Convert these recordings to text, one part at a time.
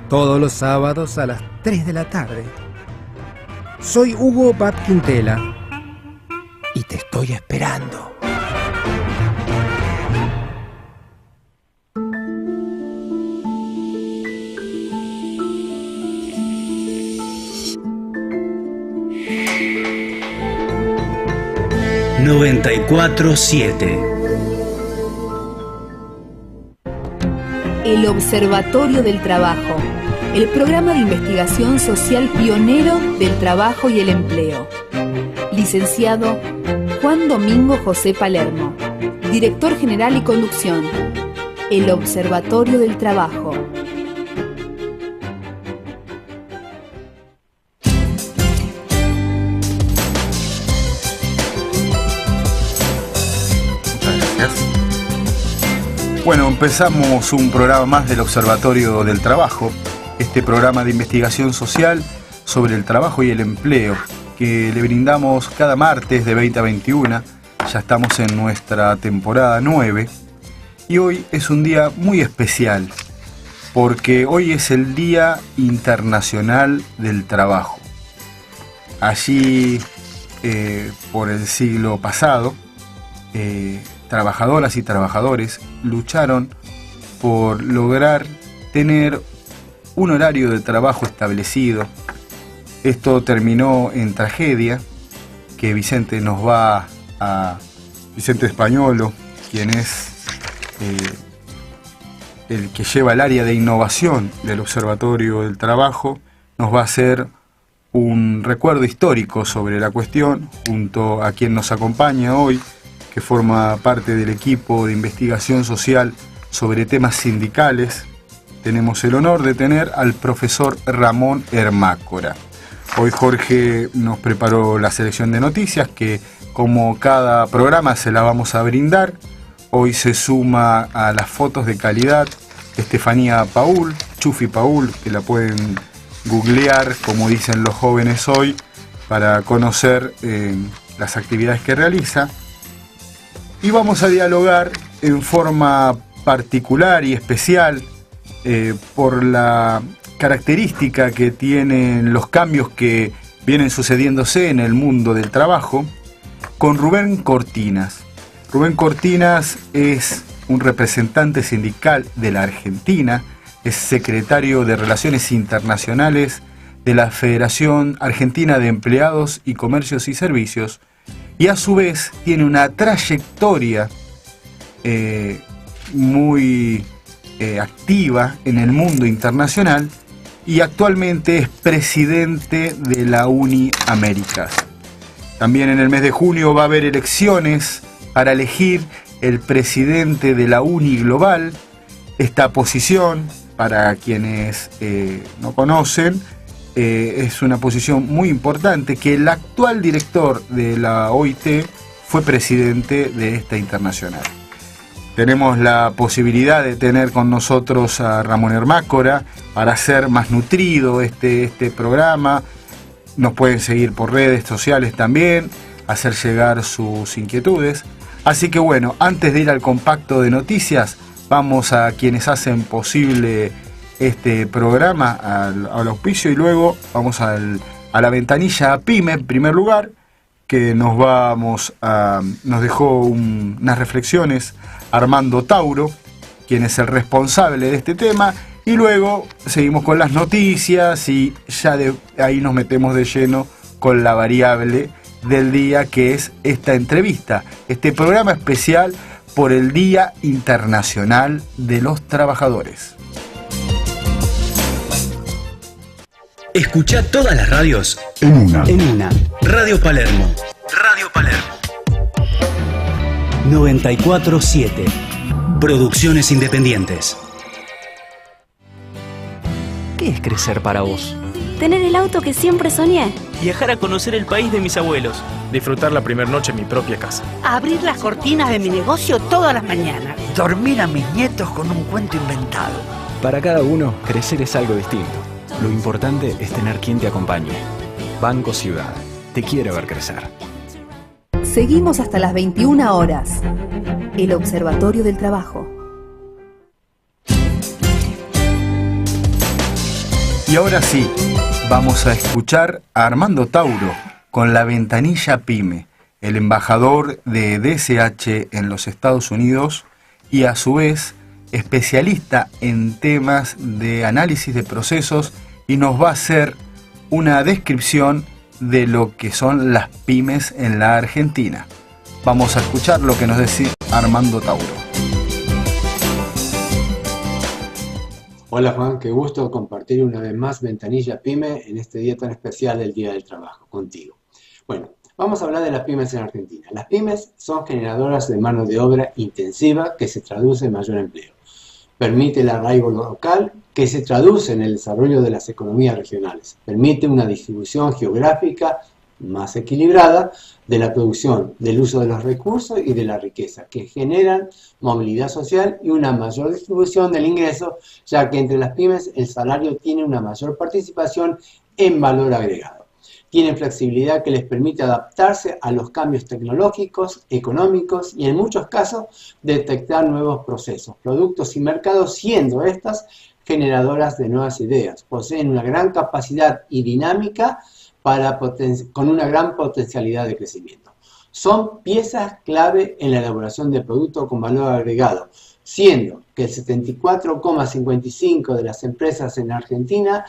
todos los sábados a las 3 de la tarde. Soy Hugo Bat Quintela y te estoy esperando. El Observatorio del Trabajo, el programa de investigación social pionero del trabajo y el empleo. Licenciado Juan Domingo José Palermo, director general y conducción. El Observatorio del Trabajo. Bueno, empezamos un programa más del Observatorio del Trabajo, este programa de investigación social sobre el trabajo y el empleo, que le brindamos cada martes de 20 a 21, ya estamos en nuestra temporada 9, y hoy es un día muy especial, porque hoy es el Día Internacional del Trabajo. Allí, por el siglo pasado, trabajadoras y trabajadores lucharon por lograr tener un horario de trabajo establecido. Esto terminó en tragedia, que Vicente Españolo, quien es el que lleva el área de innovación del Observatorio del Trabajo, nos va a hacer un recuerdo histórico sobre la cuestión, junto a quien nos acompaña hoy, que forma parte del equipo de investigación social sobre temas sindicales. Tenemos el honor de tener al profesor Ramón Ermácora. Hoy Jorge nos preparó la selección de noticias que, como cada programa, se la vamos a brindar. Hoy se suma a las fotos de calidad Estefanía Paul, Chufi Paul, que la pueden googlear, como dicen los jóvenes hoy, para conocer las actividades que realiza. Y vamos a dialogar en forma particular y especial por la característica que tienen los cambios que vienen sucediéndose en el mundo del trabajo con Rubén Cortinas. Rubén Cortinas es un representante sindical de la Argentina, es secretario de Relaciones Internacionales de la Federación Argentina de Empleados y Comercios y Servicios, y a su vez tiene una trayectoria muy activa en el mundo internacional y actualmente es presidente de la UNI Américas. También en el mes de junio va a haber elecciones para elegir el presidente de la UNI Global. Esta posición, para quienes no conocen, es una posición muy importante, que el actual director de la OIT fue presidente de esta internacional. Tenemos la posibilidad de tener con nosotros a Ramón Ermácora para hacer más nutrido este programa. Nos pueden seguir por redes sociales también, hacer llegar sus inquietudes. Así que bueno, antes de ir al compacto de noticias, vamos a quienes hacen posible este programa, al auspicio, y luego vamos a la ventanilla PYME en primer lugar, que nos dejó unas reflexiones Armando Tauro, quien es el responsable de este tema, y luego seguimos con las noticias y ya de ahí nos metemos de lleno con la variable del día, que es esta entrevista, este programa especial por el Día Internacional de los Trabajadores. Escuchá todas las radios en una. Radio Palermo. Radio Palermo. 94.7. Producciones independientes. ¿Qué es crecer para vos? Tener el auto que siempre soñé. Viajar a conocer el país de mis abuelos. Disfrutar la primera noche en mi propia casa. Abrir las cortinas de mi negocio todas las mañanas. Dormir a mis nietos con un cuento inventado. Para cada uno, crecer es algo distinto. Lo importante es tener quien te acompañe. Banco Ciudad. Te quiere ver crecer. Seguimos hasta las 21 horas. El Observatorio del Trabajo. Y ahora sí, vamos a escuchar a Armando Tauro con La Ventanilla Pyme, el embajador de DSH en los Estados Unidos y a su vez especialista en temas de análisis de procesos, y nos va a hacer una descripción de lo que son las pymes en la Argentina. Vamos a escuchar lo que nos dice Armando Tauro. Hola Juan, qué gusto compartir una vez más Ventanilla Pyme en este día tan especial del Día del Trabajo contigo. Bueno, vamos a hablar de las pymes en Argentina. Las pymes son generadoras de mano de obra intensiva que se traduce en mayor empleo. Permite el arraigo local que se traduce en el desarrollo de las economías regionales. Permite una distribución geográfica más equilibrada de la producción, del uso de los recursos y de la riqueza, que generan movilidad social y una mayor distribución del ingreso, ya que entre las pymes el salario tiene una mayor participación en valor agregado. Tienen flexibilidad que les permite adaptarse a los cambios tecnológicos, económicos y en muchos casos detectar nuevos procesos, productos y mercados, siendo estas generadoras de nuevas ideas. Poseen una gran capacidad y dinámica con una gran potencialidad de crecimiento. Son piezas clave en la elaboración de productos con valor agregado, siendo que el 74,55% de las empresas en Argentina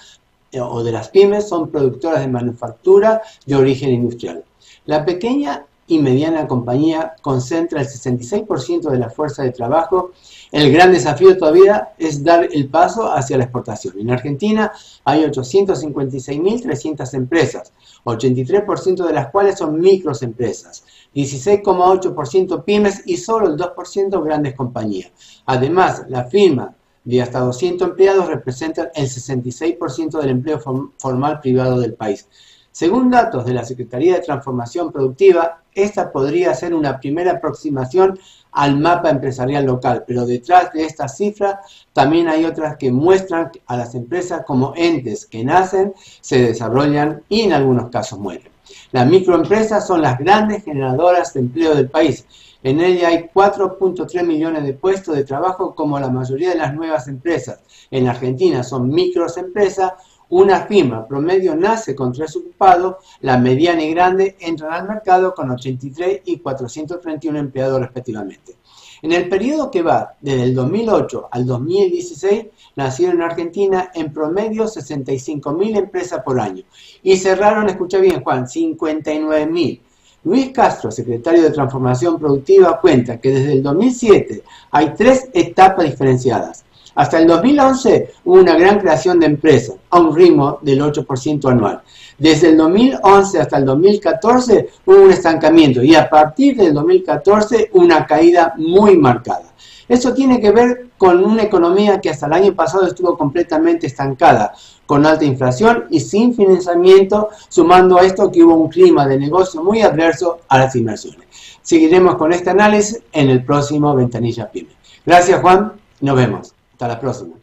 o de las pymes son productoras de manufactura de origen industrial. La pequeña y mediana compañía concentra el 66% de la fuerza de trabajo. El gran desafío todavía es dar el paso hacia la exportación. En Argentina hay 856.300 empresas, 83% de las cuales son microempresas, 16,8% pymes y solo el 2% grandes compañías. Además, la firma de hasta 200 empleados representan el 66% del empleo formal privado del país. Según datos de la Secretaría de Transformación Productiva, esta podría ser una primera aproximación al mapa empresarial local, pero detrás de esta cifra también hay otras que muestran a las empresas como entes que nacen, se desarrollan y en algunos casos mueren. Las microempresas son las grandes generadoras de empleo del país. En ella hay 4.3 millones de puestos de trabajo, como la mayoría de las nuevas empresas. En Argentina son microempresas. Una firma promedio nace con 3 ocupados, la mediana y grande entran al mercado con 83 y 431 empleados respectivamente. En el periodo que va desde el 2008 al 2016, nacieron en Argentina en promedio 65.000 empresas por año y cerraron, escucha bien Juan, 59.000. Luis Castro, secretario de Transformación Productiva, cuenta que desde el 2007 hay 3 etapas diferenciadas. Hasta el 2011 hubo una gran creación de empresas, a un ritmo del 8% anual. Desde el 2011 hasta el 2014 hubo un estancamiento y a partir del 2014 una caída muy marcada. Eso tiene que ver con una economía que hasta el año pasado estuvo completamente estancada, con alta inflación y sin financiamiento, sumando a esto que hubo un clima de negocio muy adverso a las inversiones. Seguiremos con este análisis en el próximo Ventanilla Pyme. Gracias Juan, nos vemos. Hasta la próxima.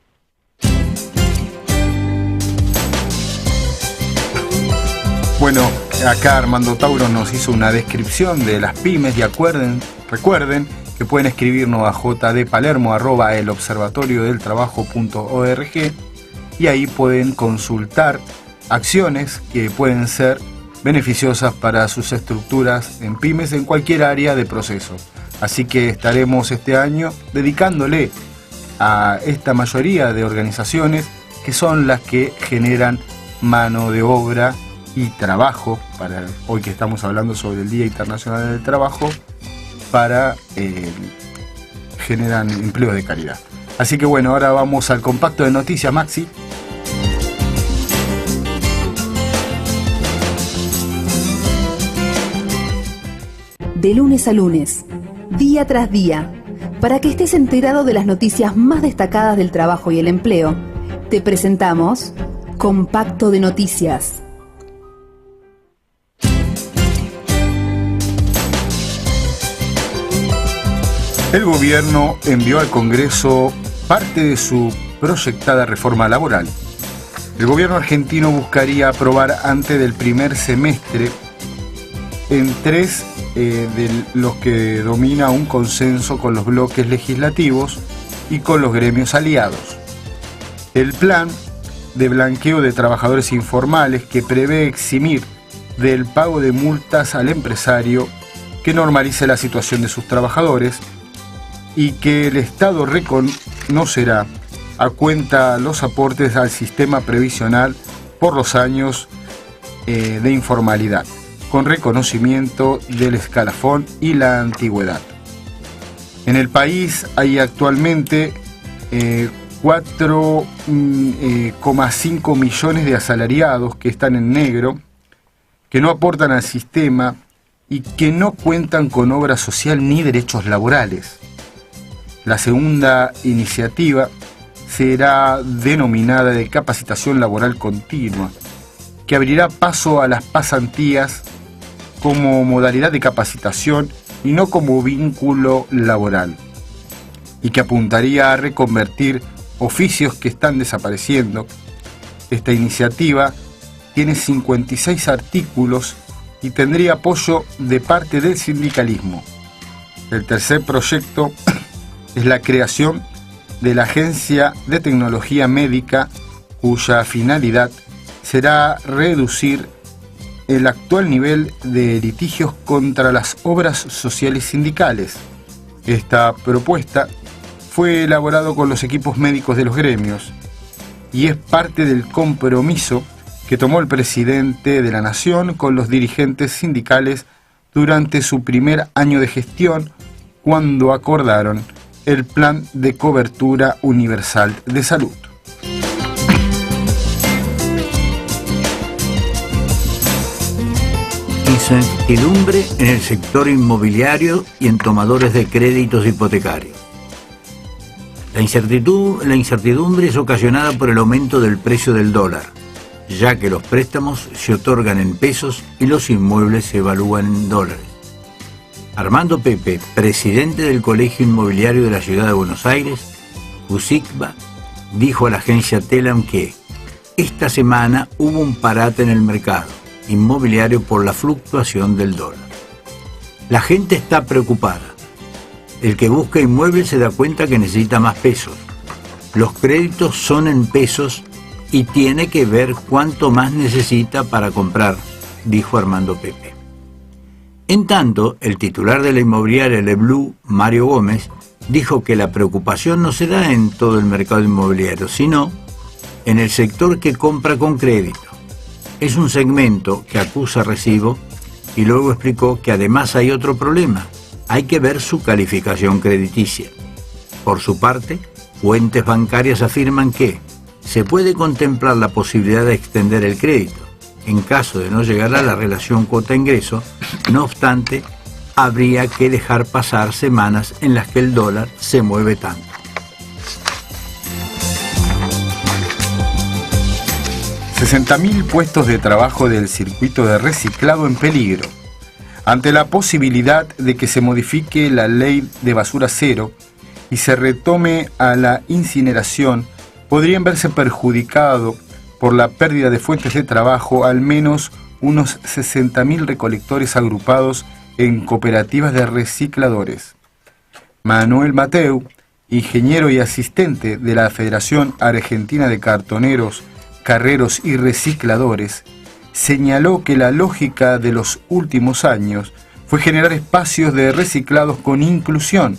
Bueno, acá Armando Tauro nos hizo una descripción de las pymes y recuerden que pueden escribirnos a jdpalermo@elobservatoriodeltrabajo.org y ahí pueden consultar acciones que pueden ser beneficiosas para sus estructuras en pymes en cualquier área de proceso. Así que estaremos este año dedicándole a esta mayoría de organizaciones que son las que generan mano de obra y trabajo, para hoy que estamos hablando sobre el Día Internacional del Trabajo, para generan empleo de calidad. Así que bueno, ahora vamos al compacto de noticias, Maxi. De lunes a lunes, día tras día, para que estés enterado de las noticias más destacadas del trabajo y el empleo, te presentamos Compacto de Noticias. El gobierno envió al Congreso parte de su proyectada reforma laboral. El gobierno argentino buscaría aprobar antes del primer semestre en 3 de los que domina un consenso con los bloques legislativos y con los gremios aliados. El plan de blanqueo de trabajadores informales que prevé eximir del pago de multas al empresario que normalice la situación de sus trabajadores y que el Estado reconocerá a cuenta los aportes al sistema previsional por los años de informalidad, con reconocimiento del escalafón y la antigüedad. En el país hay actualmente 4,5 millones de asalariados que están en negro, que no aportan al sistema y que no cuentan con obra social ni derechos laborales. La segunda iniciativa será denominada de capacitación laboral continua, que abrirá paso a las pasantías como modalidad de capacitación y no como vínculo laboral, y que apuntaría a reconvertir oficios que están desapareciendo. Esta iniciativa tiene 56 artículos y tendría apoyo de parte del sindicalismo. El tercer proyecto es la creación de la Agencia de Tecnología Médica, cuya finalidad será reducir el actual nivel de litigios contra las obras sociales sindicales. Esta propuesta fue elaborada con los equipos médicos de los gremios y es parte del compromiso que tomó el presidente de la Nación con los dirigentes sindicales durante su primer año de gestión, cuando acordaron el Plan de Cobertura Universal de Salud. Incertidumbre en el sector inmobiliario y en tomadores de créditos hipotecarios. La incertidumbre es ocasionada por el aumento del precio del dólar, ya que los préstamos se otorgan en pesos y los inmuebles se evalúan en dólares. Armando Pepe, presidente del Colegio Inmobiliario de la Ciudad de Buenos Aires, USICBA, dijo a la agencia Telam que esta semana hubo un parate en el mercado inmobiliario por la fluctuación del dólar. La gente está preocupada. El que busca inmuebles se da cuenta que necesita más pesos. Los créditos son en pesos y tiene que ver cuánto más necesita para comprar, dijo Armando Pepe. En tanto, el titular de la inmobiliaria Leblue, Mario Gómez, dijo que la preocupación no se da en todo el mercado inmobiliario, sino en el sector que compra con crédito. Es un segmento que acusa recibo y luego explicó que además hay otro problema. Hay que ver su calificación crediticia. Por su parte, fuentes bancarias afirman que se puede contemplar la posibilidad de extender el crédito en caso de no llegar a la relación cuota-ingreso. No obstante, habría que dejar pasar semanas en las que el dólar se mueve tanto. $60.000 puestos de trabajo del circuito de reciclado en peligro. Ante la posibilidad de que se modifique la ley de basura cero y se retome a la incineración, podrían verse perjudicados por la pérdida de fuentes de trabajo al menos unos 60.000 recolectores agrupados en cooperativas de recicladores. Manuel Mateu, ingeniero y asistente de la Federación Argentina de Cartoneros, Carreros y Recicladores, señaló que la lógica de los últimos años fue generar espacios de reciclados con inclusión.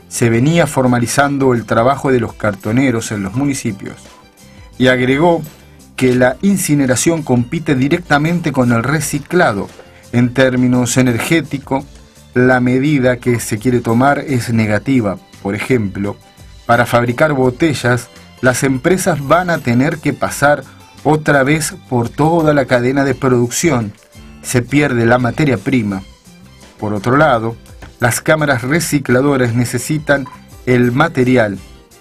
Se venía formalizando el trabajo de los cartoneros en los municipios. Y agregó que la incineración compite directamente con el reciclado. En términos energéticos, la medida que se quiere tomar es negativa. Por ejemplo, para fabricar botellas, las empresas van a tener que pasar otra vez por toda la cadena de producción. Se pierde la materia prima. Por otro lado, las cámaras recicladoras necesitan el material,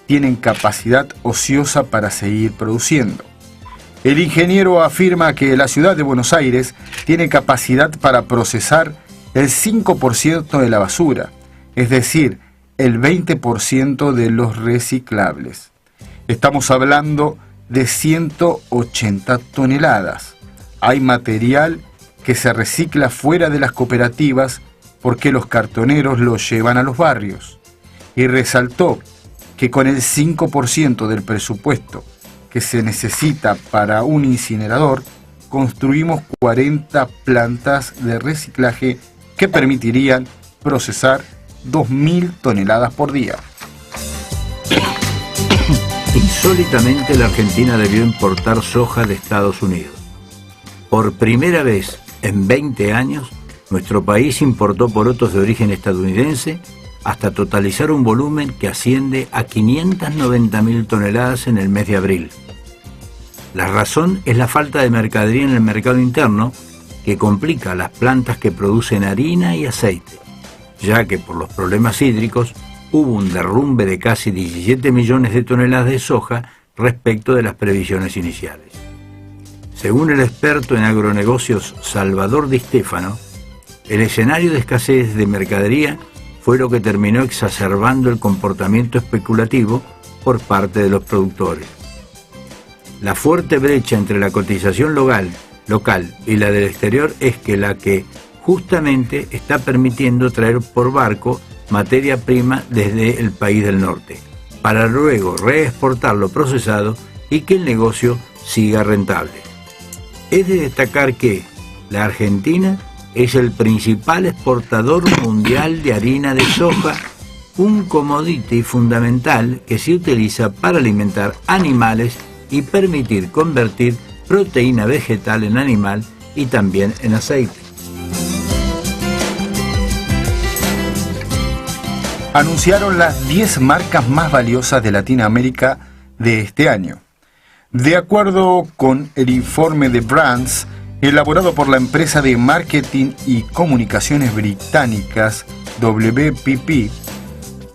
tienen capacidad ociosa para seguir produciendo. El ingeniero afirma que la ciudad de Buenos Aires tiene capacidad para procesar el 5% de la basura, es decir, el 20% de los reciclables. Estamos hablando de 180 toneladas. Hay material que se recicla fuera de las cooperativas porque los cartoneros lo llevan a los barrios. Y resaltó que con el 5% del presupuesto que se necesita para un incinerador, construimos 40 plantas de reciclaje que permitirían procesar 2.000 toneladas por día. Insólitamente, la Argentina debió importar soja de Estados Unidos. Por primera vez en 20 años, nuestro país importó porotos de origen estadounidense hasta totalizar un volumen que asciende a 590.000 toneladas en el mes de abril. La razón es la falta de mercadería en el mercado interno, que complica a las plantas que producen harina y aceite, ya que por los problemas hídricos hubo un derrumbe de casi 17 millones de toneladas de soja respecto de las previsiones iniciales. Según el experto en agronegocios Salvador Di Stefano, el escenario de escasez de mercadería fue lo que terminó exacerbando el comportamiento especulativo por parte de los productores. La fuerte brecha entre la cotización local y la del exterior es la que justamente está permitiendo traer por barco materia prima desde el país del norte, para luego reexportarlo procesado y que el negocio siga rentable. Es de destacar que la Argentina es el principal exportador mundial de harina de soja, un commodity fundamental que se utiliza para alimentar animales y permitir convertir proteína vegetal en animal y también en aceite. Anunciaron las 10 marcas más valiosas de Latinoamérica de este año. De acuerdo con el informe de Brands, elaborado por la empresa de marketing y comunicaciones británicas WPP,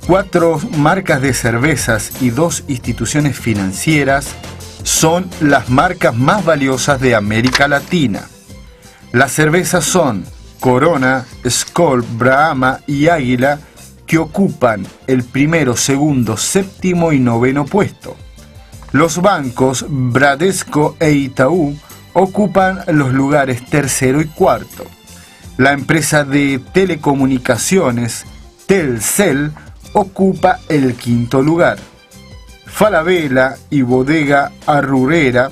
4 marcas de cervezas y 2 instituciones financieras son las marcas más valiosas de América Latina. Las cervezas son Corona, Skol, Brahma y Águila, que ocupan el primero, segundo, séptimo y noveno puesto. Los bancos Bradesco e Itaú ocupan los lugares tercero y cuarto. La empresa de telecomunicaciones Telcel ocupa el quinto lugar. Falabella y Bodega Aurrera,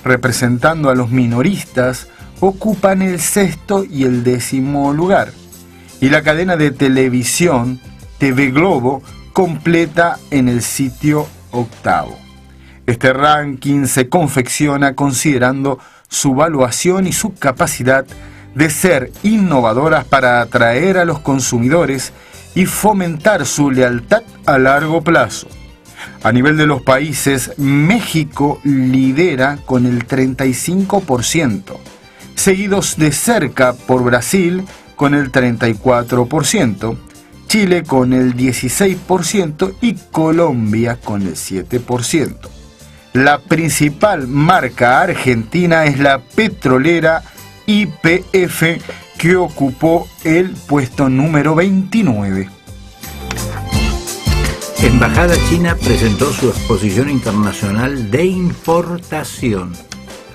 representando a los minoristas, ocupan el sexto y el 10º lugar. Y la cadena de televisión TV Globo completa en el sitio 8º. Este ranking se confecciona considerando su valuación y su capacidad de ser innovadoras para atraer a los consumidores y fomentar su lealtad a largo plazo. A nivel de los países, México lidera con el 35%, seguidos de cerca por Brasil con el 34%, Chile con el 16% y Colombia con el 7%. La principal marca argentina es la petrolera YPF, que ocupó el puesto número 29. Embajada China presentó su exposición internacional de importación.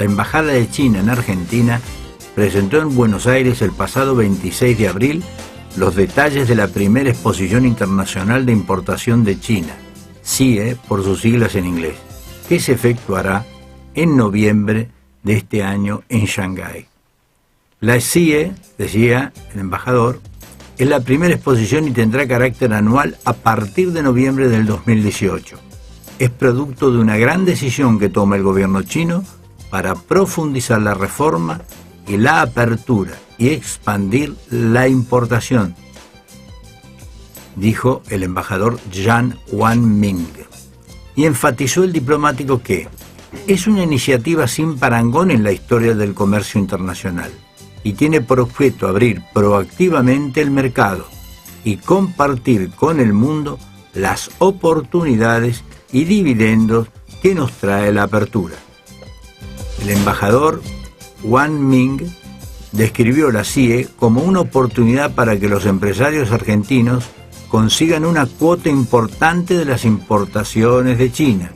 La Embajada de China en Argentina presentó en Buenos Aires el pasado 26 de abril los detalles de la primera exposición internacional de importación de China, CIE por sus siglas en inglés, que se efectuará en noviembre de este año en Shanghái. La CIE, decía el embajador, es la primera exposición y tendrá carácter anual a partir de noviembre del 2018. Es producto de una gran decisión que toma el gobierno chino para profundizar la reforma y la apertura y expandir la importación, dijo el embajador Yan Wanming. Y enfatizó el diplomático que es una iniciativa sin parangón en la historia del comercio internacional y tiene por objeto abrir proactivamente el mercado y compartir con el mundo las oportunidades y dividendos que nos trae la apertura. El embajador Wanming describió la CIE como una oportunidad para que los empresarios argentinos consigan una cuota importante de las importaciones de China,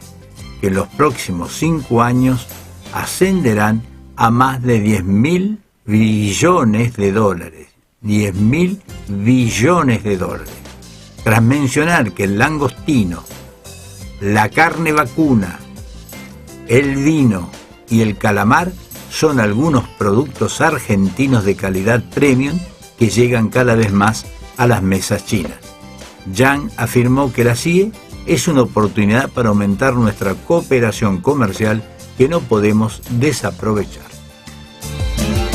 que en los próximos 5 años ascenderán a más de 10.000 billones de dólares. 10.000 billones de dólares. Tras mencionar que el langostino, la carne vacuna, El vino y el calamar son algunos productos argentinos de calidad premium que llegan cada vez más a las mesas chinas. Yang afirmó que la CIE es una oportunidad para aumentar nuestra cooperación comercial que no podemos desaprovechar.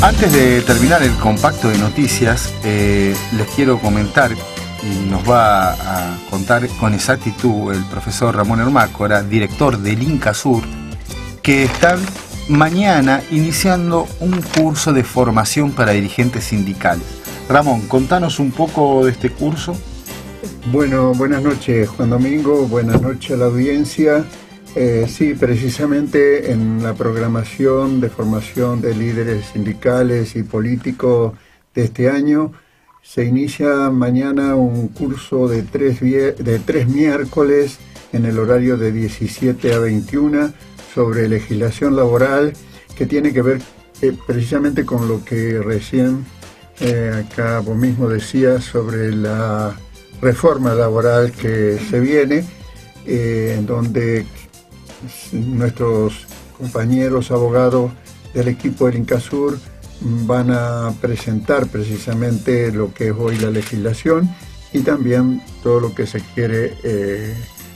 Antes de terminar el compacto de noticias, les quiero comentar, y nos va a contar con exactitud el profesor Ramón Hermácora, director del INCASUR, que están mañana iniciando un curso de formación para dirigentes sindicales. Ramón, contanos un poco de este curso. Bueno, buenas noches, Juan Domingo, buenas noches a la audiencia. Sí, precisamente en la programación de formación de líderes sindicales y políticos de este año se inicia mañana un curso de tres miércoles en el horario de 17 a 21 sobre legislación laboral, que tiene que ver precisamente con lo que recién acá vos mismo decías sobre la reforma laboral que se viene, en donde nuestros compañeros abogados del equipo del INCASUR van a presentar precisamente lo que es hoy la legislación y también todo lo que se quiere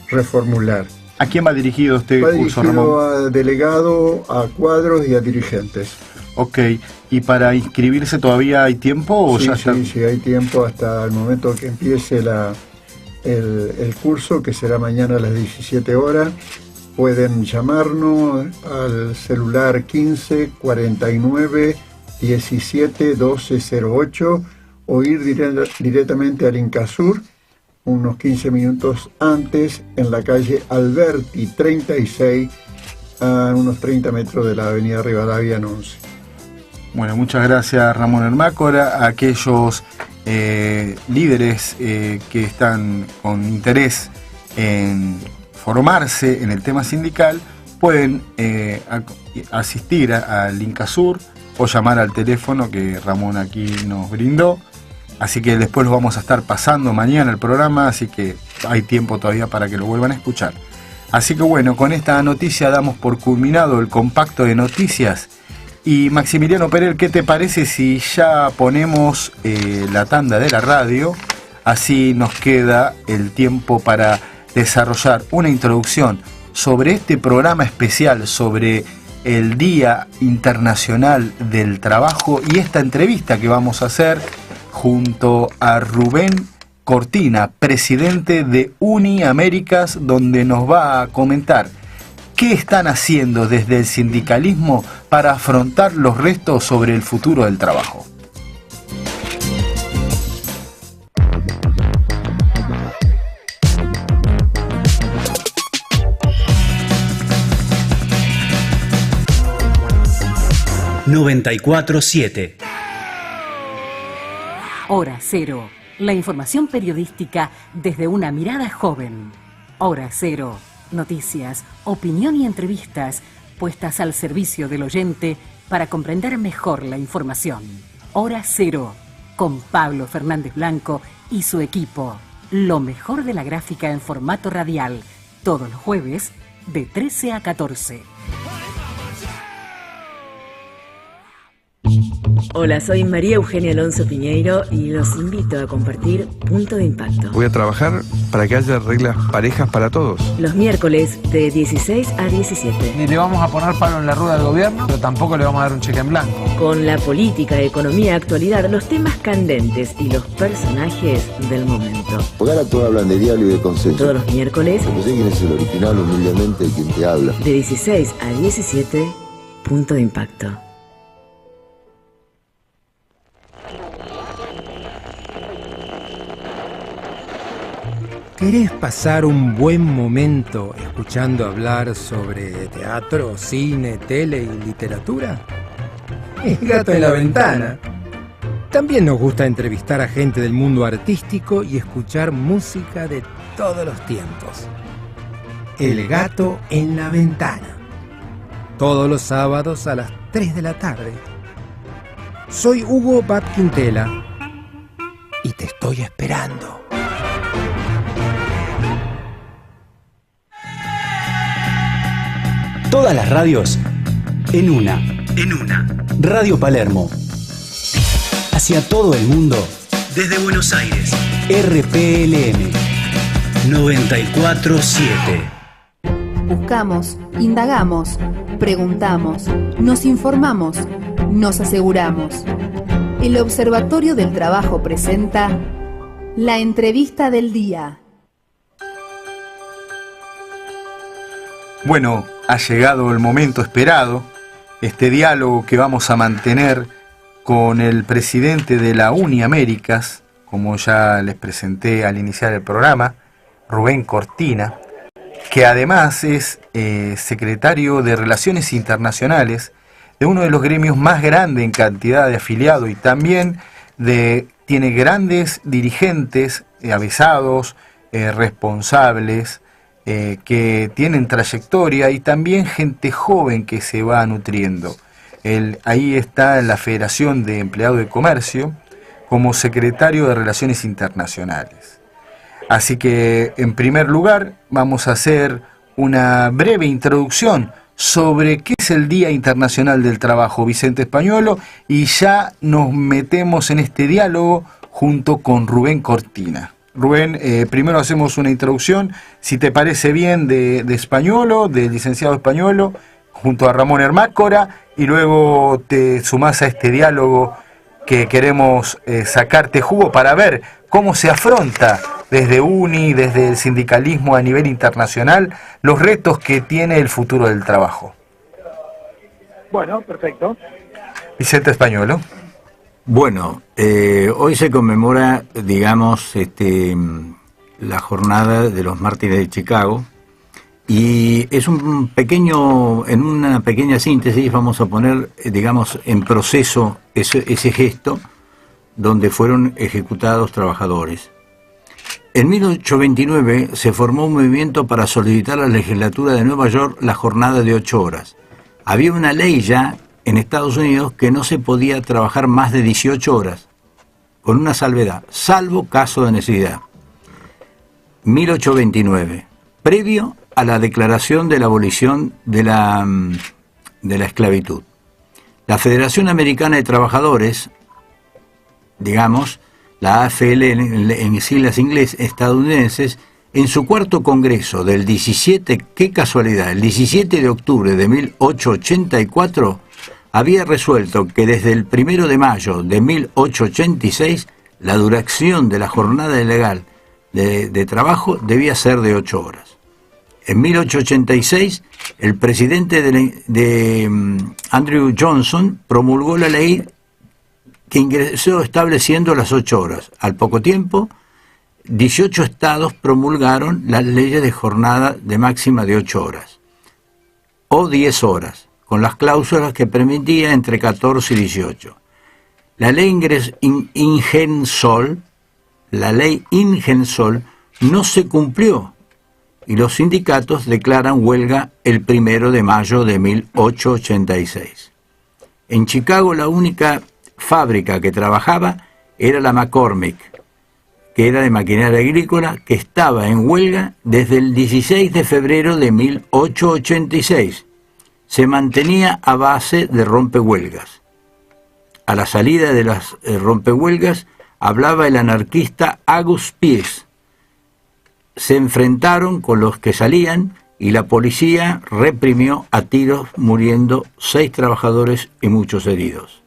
reformular. ¿A quién va dirigido este curso, Ramón? Va dirigido a delegado, a cuadros y a dirigentes. Ok, ¿y para inscribirse todavía hay tiempo? ¿O sí, ya está? Sí, hay tiempo hasta el momento que empiece el curso, que será mañana a las 17 horas. Pueden llamarnos al celular 15 49 17 12 08 o ir directamente al INCASUR unos 15 minutos antes en la calle Alberti 36, a unos 30 metros de la avenida Rivadavia en 11. Bueno, muchas gracias, Ramón Hermácora. A aquellos líderes que están con interés en formarse en el tema sindical pueden asistir al INCASUR o llamar al teléfono que Ramón aquí nos brindó. Así que después lo vamos a estar pasando mañana el programa, así que hay tiempo todavía para que lo vuelvan a escuchar. Así que bueno, con esta noticia damos por culminado el compacto de noticias. Y Maximiliano Perel, ¿qué te parece si ya ponemos la tanda de la radio? Así nos queda el tiempo para desarrollar una introducción sobre este programa especial, sobre el Día Internacional del Trabajo y esta entrevista que vamos a hacer junto a Rubén Cortina, presidente de UNI Américas, donde nos va a comentar qué están haciendo desde el sindicalismo para afrontar los retos sobre el futuro del trabajo. ...94.7... Hora Cero, la información periodística desde una mirada joven. Hora Cero, noticias, opinión y entrevistas puestas al servicio del oyente para comprender mejor la información. Hora Cero, con Pablo Fernández Blanco y su equipo. Lo mejor de la gráfica en formato radial, todos los jueves de 13 a 14. Hola, soy María Eugenia Alonso Piñeiro y los invito a compartir Punto de Impacto. Voy a trabajar para que haya reglas parejas para todos. Los miércoles de 16 a 17. Ni le vamos a poner palo en la rueda al gobierno, pero tampoco le vamos a dar un cheque en blanco. Con la política, economía, actualidad, los temas candentes y los personajes del momento. Porque ahora todos hablan de diálogo y de consenso. Todos los miércoles. Porque sé quién es el original, humildemente, quien te habla. De 16 a 17, Punto de Impacto. ¿Querés pasar un buen momento escuchando hablar sobre teatro, cine, tele y literatura? El Gato en la Ventana. También nos gusta entrevistar a gente del mundo artístico y escuchar música de todos los tiempos. El Gato en la Ventana. Todos los sábados a las 3 de la tarde. Soy Hugo Bat Quintela y te estoy esperando. Todas las radios en una. Radio Palermo. Hacia todo el mundo. Desde Buenos Aires. RPLM 94.7. Buscamos, indagamos, preguntamos, nos informamos, nos aseguramos. El Observatorio del Trabajo presenta la entrevista del día. Bueno, ha llegado el momento esperado, este diálogo que vamos a mantener con el presidente de la UNI Américas, como ya les presenté al iniciar el programa, Rubén Cortina, que además es secretario de Relaciones Internacionales de uno de los gremios más grandes en cantidad de afiliados y también tiene grandes dirigentes, avesados, responsables, que tienen trayectoria y también gente joven que se va nutriendo. Ahí está en la Federación de Empleados de Comercio como secretario de Relaciones Internacionales. Así que, en primer lugar, vamos a hacer una breve introducción sobre qué es el Día Internacional del Trabajo, Vicente Españolo, y ya nos metemos en este diálogo junto con Rubén Cortina. Rubén, primero hacemos una introducción, si te parece bien, de Españolo, del licenciado Españolo, junto a Ramón Hermácora, y luego te sumás a este diálogo que queremos sacarte jugo para ver cómo se afronta desde UNI, desde el sindicalismo a nivel internacional, los retos que tiene el futuro del trabajo. Bueno, perfecto. Vicente Españolo. Bueno, hoy se conmemora, digamos, la jornada de los mártires de Chicago, y es en una pequeña síntesis vamos a poner, digamos, en proceso ese gesto donde fueron ejecutados trabajadores. En 1829 se formó un movimiento para solicitar a la legislatura de Nueva York la jornada de 8 horas. Había una ley ya en Estados Unidos que no se podía trabajar más de 18 horas, con una salvedad, salvo caso de necesidad. 1829, previo a la declaración de la abolición de la esclavitud. La Federación Americana de Trabajadores, digamos, la AFL en siglas estadounidenses, en su cuarto congreso del 17, qué casualidad, el 17 de octubre de 1884, había resuelto que desde el 1 de mayo de 1886 la duración de la jornada legal de trabajo debía ser de 8 horas. En 1886, el presidente Andrew Johnson promulgó la ley que ingresó estableciendo las 8 horas. Al poco tiempo, 18 estados promulgaron las leyes de jornada de máxima de 8 horas o 10 horas, con las cláusulas que permitía entre 14 y 18. La ley Ingersoll no se cumplió y los sindicatos declaran huelga el 1 de mayo de 1886. En Chicago la única fábrica que trabajaba era la McCormick, que era de maquinaria agrícola, que estaba en huelga desde el 16 de febrero de 1886. Se mantenía a base de rompehuelgas. A la salida de las rompehuelgas hablaba el anarquista August Pierce. Se enfrentaron con los que salían y la policía reprimió a tiros, muriendo 6 trabajadores y muchos heridos.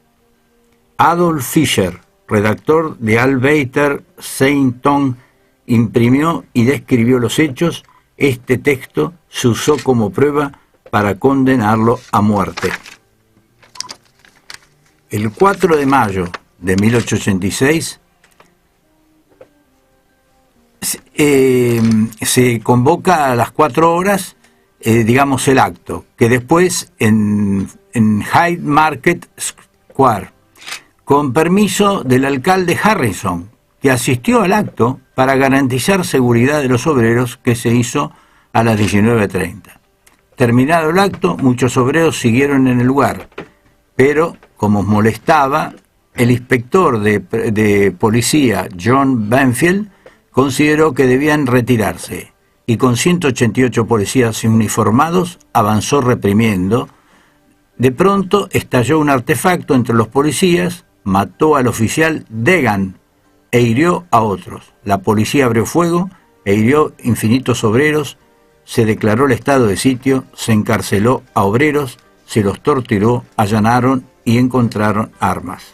Adolf Fischer, redactor de Arbeiter Zeitung, imprimió y describió los hechos. Este texto se usó como prueba para condenarlo a muerte. El 4 de mayo de 1886 se convoca a las 4 horas, digamos, el acto, que después en Hyde Market Square, con permiso del alcalde Harrison, que asistió al acto para garantizar seguridad de los obreros, que se hizo a las 19:30. Terminado el acto, muchos obreros siguieron en el lugar, pero como molestaba, el inspector de policía John Banfield consideró que debían retirarse y con 188 policías uniformados avanzó reprimiendo. De pronto estalló un artefacto entre los policías, mató al oficial Degan e hirió a otros. La policía abrió fuego e hirió infinitos obreros, se declaró el estado de sitio, se encarceló a obreros, se los torturó, allanaron y encontraron armas.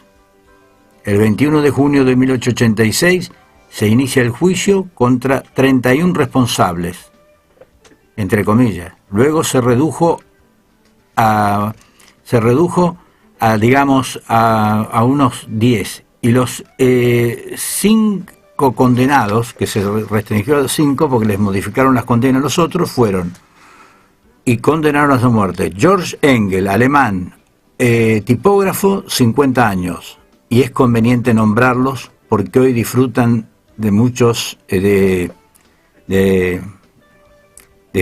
El 21 de junio de 1886 se inicia el juicio contra 31 responsables, entre comillas. Luego se redujo a digamos, a unos 10. Y los 5 condenados, que se restringió a 5 porque les modificaron las condenas a los otros, fueron y condenaron a su muerte George Engel, alemán, tipógrafo, 50 años. Y es conveniente nombrarlos porque hoy disfrutan de muchos de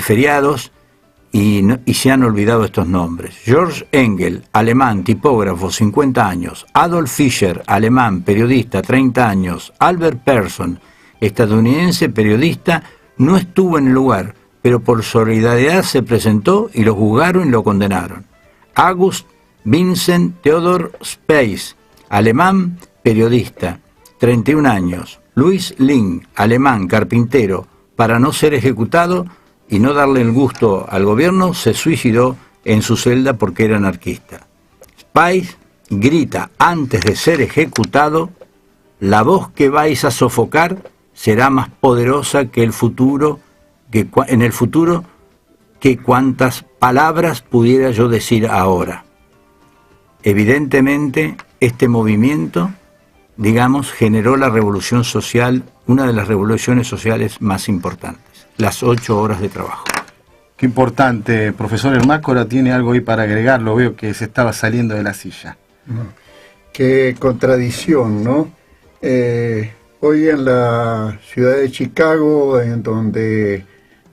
feriados y se han olvidado estos nombres. George Engel, alemán, tipógrafo, 50 años. Adolf Fischer, alemán, periodista, 30 años. Albert Persson, estadounidense, periodista, no estuvo en el lugar, pero por solidaridad se presentó y lo juzgaron y lo condenaron. August Vincent Theodor Space, alemán, periodista, 31 años. Louis Link, alemán, carpintero, para no ser ejecutado y no darle el gusto al gobierno, se suicidó en su celda porque era anarquista. Spice grita antes de ser ejecutado: la voz que vais a sofocar será más poderosa que en el futuro que cuantas palabras pudiera yo decir ahora. Evidentemente, este movimiento, digamos, generó la revolución social, una de las revoluciones sociales más importantes. Las 8 horas de trabajo. Qué importante, profesor Hermácora, tiene algo ahí para agregar, lo veo que se estaba saliendo de la silla. Qué contradicción, ¿no? Hoy en la ciudad de Chicago, en donde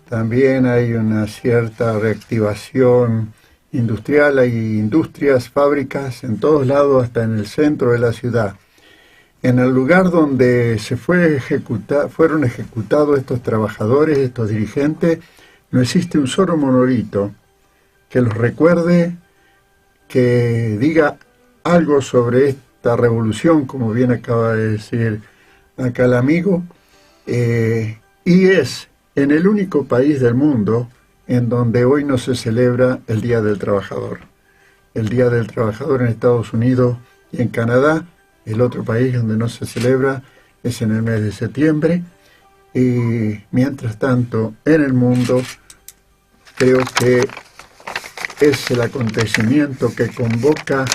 también hay una cierta reactivación industrial, hay industrias, fábricas en todos lados, hasta en el centro de la ciudad. En el lugar donde fueron ejecutados estos trabajadores, estos dirigentes, no existe un solo monolito que los recuerde, que diga algo sobre esta revolución, como bien acaba de decir acá el amigo, y es en el único país del mundo en donde hoy no se celebra el Día del Trabajador. El Día del Trabajador en Estados Unidos y en Canadá. El otro país donde no se celebra es en el mes de septiembre, y mientras tanto en el mundo creo que es el acontecimiento que convoca,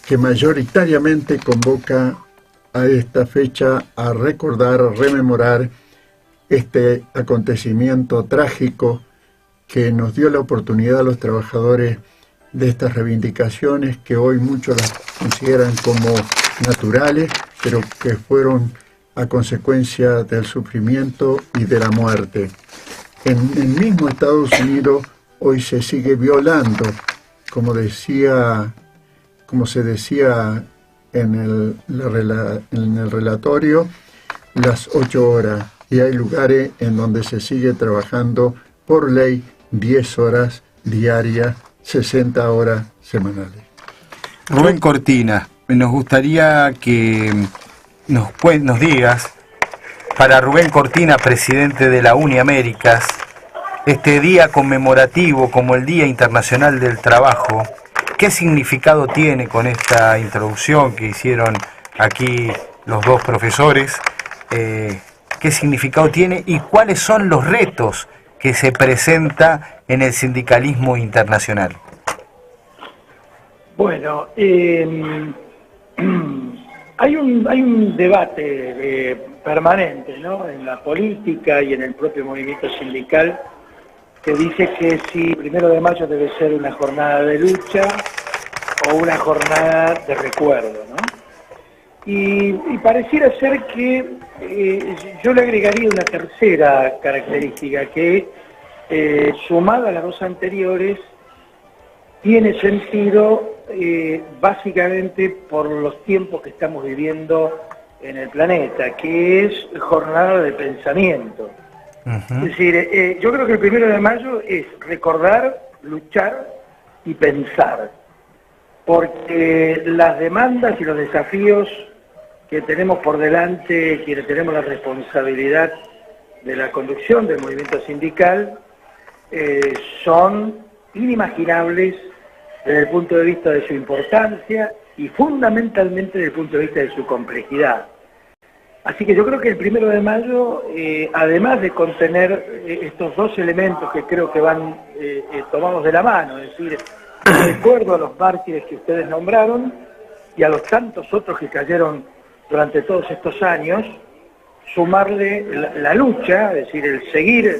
que mayoritariamente convoca a esta fecha a recordar, a rememorar este acontecimiento trágico que nos dio la oportunidad a los trabajadores de estas reivindicaciones que hoy muchos las consideran como naturales, pero que fueron a consecuencia del sufrimiento y de la muerte. En el mismo Estados Unidos hoy se sigue violando, como se decía en el relatorio, las 8 horas, y hay lugares en donde se sigue trabajando por ley 10 horas diarias, 60 horas semanales. Rubén Cortina, nos gustaría que nos digas, para Rubén Cortina, presidente de la UNI Américas, este día conmemorativo como el Día Internacional del Trabajo, ¿qué significado tiene con esta introducción que hicieron aquí los dos profesores? ¿Qué significado tiene y cuáles son los retos que se presenta en el sindicalismo internacional? Bueno, hay un debate permanente, ¿no?, en la política y en el propio movimiento sindical, que dice que si 1 de mayo debe ser una jornada de lucha o una jornada de recuerdo, ¿no? Y pareciera ser que yo le agregaría una tercera característica que, sumada a las dos anteriores, tiene sentido básicamente por los tiempos que estamos viviendo en el planeta, que es jornada de pensamiento. Es decir, yo creo que el 1 de mayo es recordar, luchar y pensar, porque las demandas y los desafíos que tenemos por delante, quienes tenemos la responsabilidad de la conducción del movimiento sindical, son inimaginables desde el punto de vista de su importancia y fundamentalmente desde el punto de vista de su complejidad. Así que yo creo que el 1 de mayo, además de contener estos dos elementos que creo que van tomados de la mano, es decir, recuerdo a los mártires que ustedes nombraron y a los tantos otros que cayeron durante todos estos años, sumarle la lucha, es decir, el seguir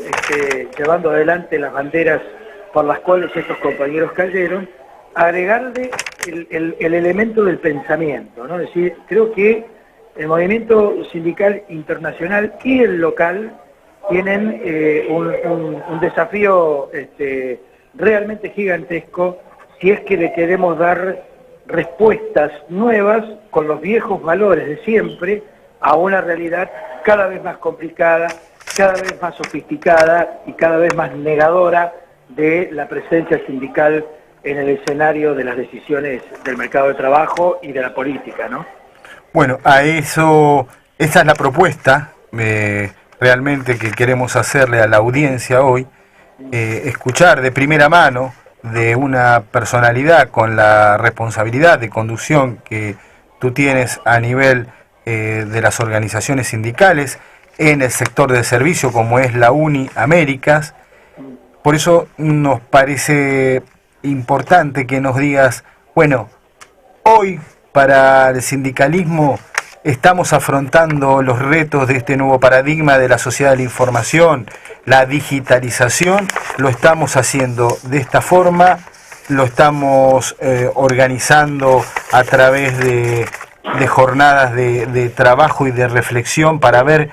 llevando adelante las banderas por las cuales estos compañeros cayeron, agregarle el elemento del pensamiento, ¿no? Es decir, creo que el movimiento sindical internacional y el local tienen un desafío realmente gigantesco si es que le queremos dar respuestas nuevas con los viejos valores de siempre a una realidad cada vez más complicada, cada vez más sofisticada y cada vez más negadora de la presencia sindical en el escenario de las decisiones del mercado de trabajo y de la política, ¿no? Bueno, esa es la propuesta realmente que queremos hacerle a la audiencia hoy, escuchar de primera mano de una personalidad con la responsabilidad de conducción que tú tienes a nivel de las organizaciones sindicales en el sector de servicio como es la UNI Américas. Por eso nos parece importante que nos digas, bueno, hoy para el sindicalismo estamos afrontando los retos de este nuevo paradigma de la sociedad de la información, la digitalización, lo estamos haciendo de esta forma, lo estamos organizando a través de jornadas de trabajo y de reflexión para ver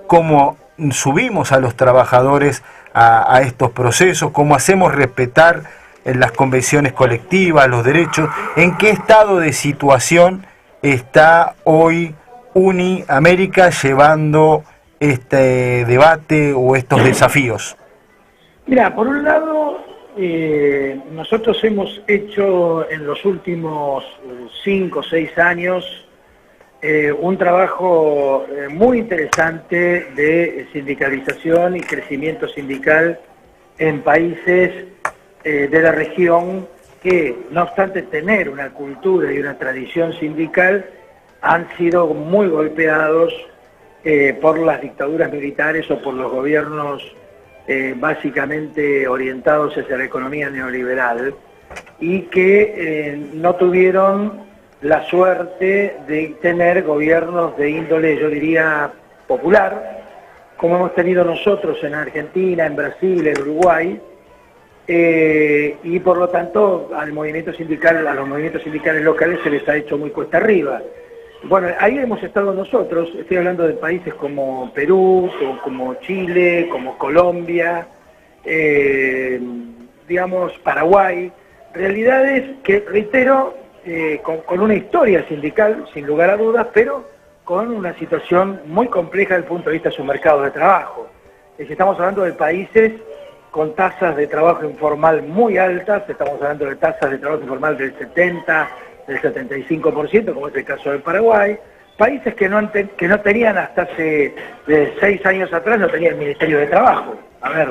cómo subimos a los trabajadores a estos procesos, cómo hacemos respetar las convenciones colectivas, los derechos, en qué estado de situación está hoy UNI América llevando este debate o estos desafíos. Mira, por un lado, nosotros hemos hecho en los últimos 5 o 6 años un trabajo muy interesante de sindicalización y crecimiento sindical en países de la región que, no obstante tener una cultura y una tradición sindical, han sido muy golpeados por las dictaduras militares o por los gobiernos básicamente orientados hacia la economía neoliberal y que no tuvieron la suerte de tener gobiernos de índole, yo diría, popular, como hemos tenido nosotros en Argentina, en Brasil, en Uruguay, y por lo tanto a los movimientos sindicales locales se les ha hecho muy cuesta arriba. Bueno, ahí hemos estado nosotros, estoy hablando de países como Perú, como Chile, como Colombia, digamos Paraguay, realidades que, reitero, con una historia sindical, sin lugar a dudas, pero con una situación muy compleja desde el punto de vista de su mercado de trabajo. Estamos hablando de países con tasas de trabajo informal muy altas, estamos hablando de tasas de trabajo informal del 70%, del 75%, como es el caso de Paraguay, países que no tenían hasta hace 6 años atrás, no tenían Ministerio de Trabajo. A ver,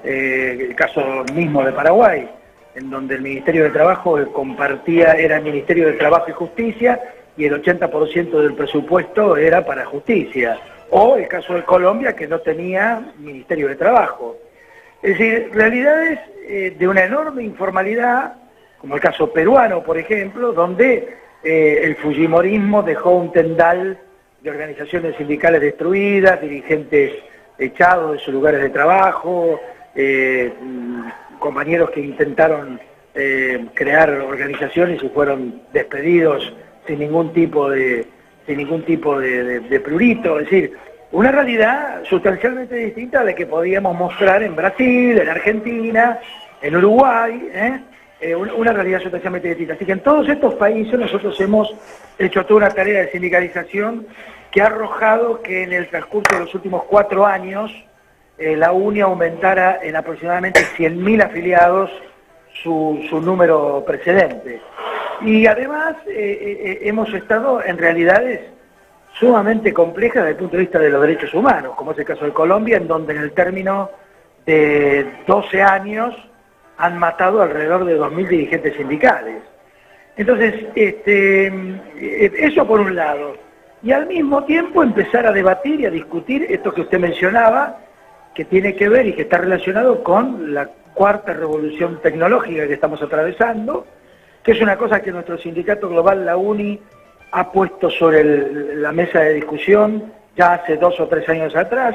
el caso mismo de Paraguay, en donde el Ministerio de Trabajo era el Ministerio de Trabajo y Justicia, y el 80% del presupuesto era para justicia. O el caso de Colombia, que no tenía Ministerio de Trabajo. Es decir, realidades de una enorme informalidad, como el caso peruano, por ejemplo, donde el fujimorismo dejó un tendal de organizaciones sindicales destruidas, dirigentes echados de sus lugares de trabajo, compañeros que intentaron crear organizaciones y fueron despedidos sin ningún tipo de prurito. Es decir, una realidad sustancialmente distinta a la que podíamos mostrar en Brasil, en Argentina, en Uruguay, una realidad sustancialmente distinta. Así que en todos estos países nosotros hemos hecho toda una tarea de sindicalización que ha arrojado que en el transcurso de los últimos 4 años la UNI aumentara en aproximadamente 100.000 afiliados su número precedente. Y además hemos estado en realidades sumamente complejas desde el punto de vista de los derechos humanos, como es el caso de Colombia, en donde en el término de 12 años han matado alrededor de 2.000 dirigentes sindicales. Entonces, eso por un lado. Y al mismo tiempo empezar a debatir y a discutir esto que usted mencionaba, que tiene que ver y que está relacionado con la cuarta revolución tecnológica que estamos atravesando, que es una cosa que nuestro sindicato global, la UNI, ha puesto sobre la mesa de discusión ya hace 2 o 3 años atrás.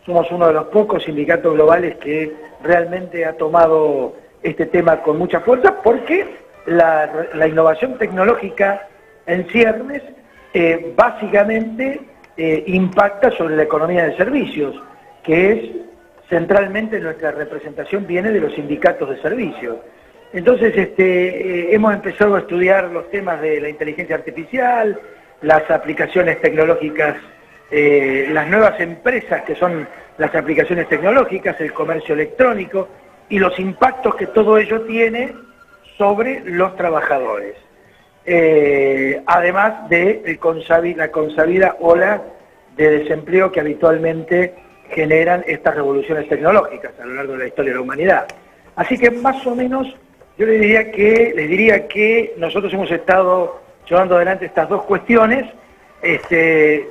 Somos uno de los pocos sindicatos globales que realmente ha tomado este tema con mucha fuerza, porque la innovación tecnológica en ciernes básicamente impacta sobre la economía de servicios, que es centralmente nuestra representación viene de los sindicatos de servicios. Entonces hemos empezado a estudiar los temas de la inteligencia artificial, las aplicaciones tecnológicas, las nuevas empresas que son las aplicaciones tecnológicas, el comercio electrónico y los impactos que todo ello tiene sobre los trabajadores. Además de la consabida ola de desempleo que habitualmente generan estas revoluciones tecnológicas a lo largo de la historia de la humanidad. Así que más o menos yo les diría que nosotros hemos estado llevando adelante estas dos cuestiones,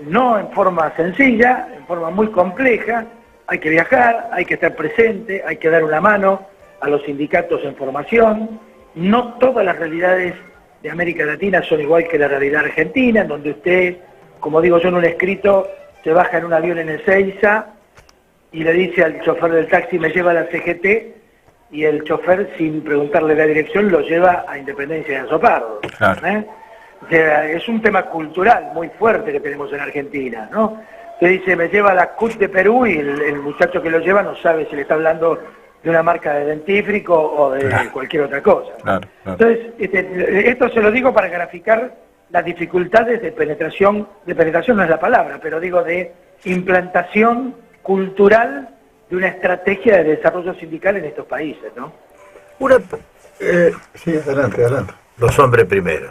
no en forma sencilla, en forma muy compleja. Hay que viajar, hay que estar presente, hay que dar una mano a los sindicatos en formación. No todas las realidades de América Latina son igual que la realidad argentina, en donde usted, como digo yo en un escrito, se baja en un avión en Ezeiza y le dice al chofer del taxi, me lleva a la CGT, y el chofer, sin preguntarle la dirección, lo lleva a Independencia de Azopardo. Claro. O sea, es un tema cultural muy fuerte que tenemos en Argentina, ¿no? Usted dice, me lleva a la CUT de Perú, y el muchacho que lo lleva no sabe si le está hablando de una marca de dentífrico o de cualquier otra cosa. Claro. Entonces, esto se lo digo para graficar las dificultades de penetración no es la palabra, pero digo de implantación cultural de una estrategia de desarrollo sindical en estos países, ¿no? Sí, adelante. Los hombres primero.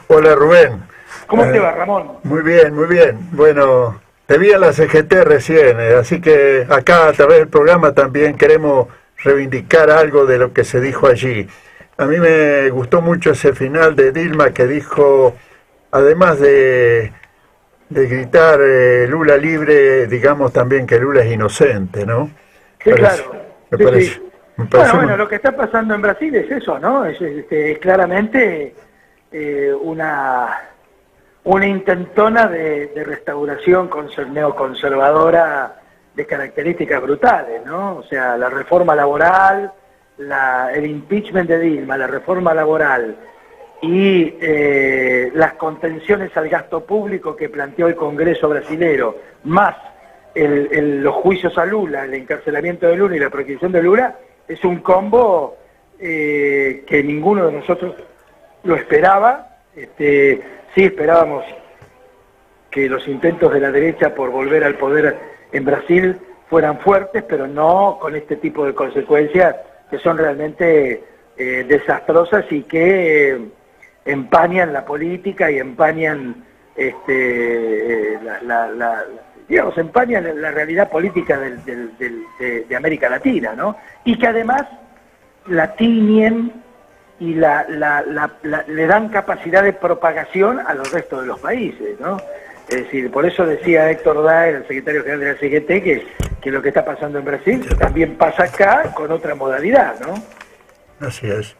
Hola, Rubén. ¿Cómo te va, Ramón? Muy bien. Bueno, te vi a la CGT recién, así que acá a través del programa también queremos reivindicar algo de lo que se dijo allí. A mí me gustó mucho ese final de Dilma que dijo, además de gritar Lula libre, digamos también que Lula es inocente, ¿no? Sí, claro. Me parece. Bueno, lo que está pasando en Brasil es eso, ¿no? Es claramente una intentona de restauración neoconservadora de características brutales, ¿no? O sea, la reforma laboral, el impeachment de Dilma, la reforma laboral y las contenciones al gasto público que planteó el Congreso brasilero, más los juicios a Lula, el encarcelamiento de Lula y la prohibición de Lula, es un combo que ninguno de nosotros lo esperaba. Sí esperábamos que los intentos de la derecha por volver al poder en Brasil fueran fuertes, pero no con este tipo de consecuencias que son realmente desastrosas y que empañan la política y empañan empañan la realidad política de América Latina, ¿no? Y que además la tiñen y le dan capacidad de propagación a los restos de los países, ¿no? Es decir, por eso decía Héctor Daer, el secretario general de la CGT, que lo que está pasando en Brasil también pasa acá con otra modalidad, ¿no? Así es.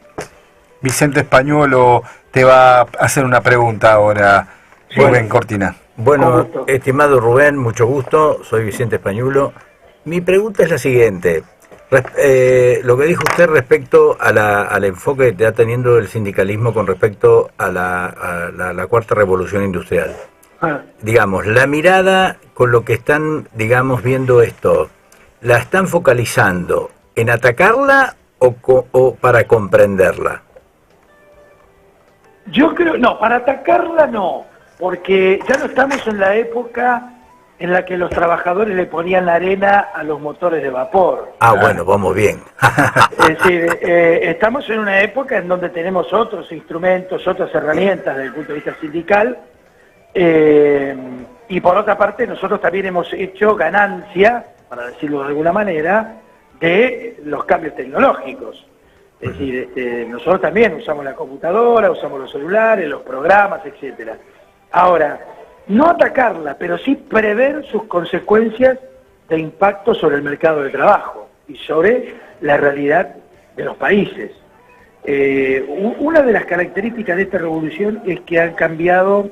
Vicente Españuelo te va a hacer una pregunta ahora, Rubén Cortina. Bueno, estimado Rubén, mucho gusto, soy Vicente Españuelo. Mi pregunta es la siguiente. Lo que dijo usted respecto al enfoque que está teniendo el sindicalismo con respecto a la cuarta revolución industrial. Digamos, la mirada con lo que están, digamos, viendo esto, ¿la están focalizando en atacarla o para comprenderla? Yo creo, no, para atacarla no, porque ya no estamos en la época en la que los trabajadores le ponían arena a los motores de vapor. Bueno, vamos bien. Es decir, estamos en una época en donde tenemos otros instrumentos, otras herramientas desde el punto de vista sindical, y por otra parte nosotros también hemos hecho ganancia, para decirlo de alguna manera, de los cambios tecnológicos. Es decir, nosotros también usamos la computadora, usamos los celulares, los programas, etcétera. Ahora, no atacarla, pero sí prever sus consecuencias de impacto sobre el mercado de trabajo y sobre la realidad de los países. Una de las características de esta revolución es que han cambiado